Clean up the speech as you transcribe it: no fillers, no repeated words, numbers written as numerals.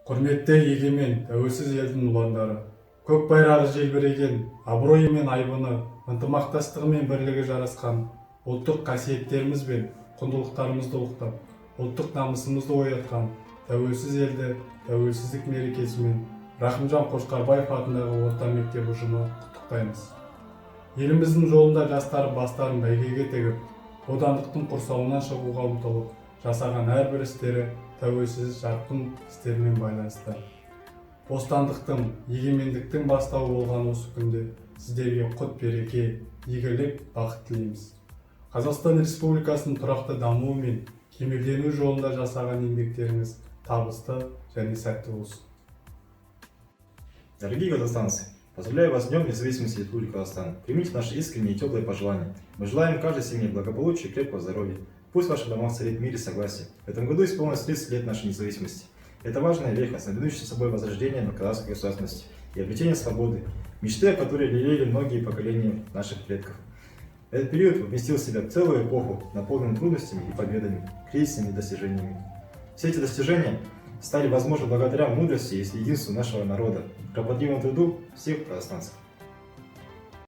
Құрметті егемен тәуелсіз елдің ұландары, көк байрағы желбіреген, абыройы мен айбыны, ынтымақтастығы мен бірлігі жарасқан, ұлттық қасиеттеріміз бен құндылықтарымызды ұлықтап, ұлттық намысымызды оятқан тәуелсіз елді тәуелсіздік мерекесімен Рахымжан Қошқарбаев атындағы орта мектеп ұжымы құттықтаймыз. Еліміздің жолында жастар бастарын бәйгеге тігіп, бодандықтың құрсауынан шығуға ұмтылып, жасаған әрбір істері тәуелсіз жарқын істермен байланысты. Бостандықтың, егемендіктің бастауы болған осы күнде сіздерге құт береке, игілік, бақыт тілейміз. Қазақстан Республикасының тұрақты дамуы мен кемелденуі жолында жасаған еңбектеріңіз табысты және сәтті болсын. Дорогие казахстанцы, поздравляю вас с Днем Независимости Республики Казахстан. Примите наши искренние и теплые пожелания. Мы желаем каждой семье благополучия и крепкого здоровья. Пусть в ваших домах царит мир и согласие. В этом году исполнилось 30 лет нашей независимости. Это важная веха, знаменующая собой возрождение на казахской государственности и обретение свободы, мечты, о которой лелеяли многие поколения наших предков. Этот период вместил в себя целую эпоху, наполненную трудностями и победами, кризисами и достижениями. Все эти достижения стали возможны благодаря мудрости и единству нашего народа, кропотливому труду всех казахстанцев.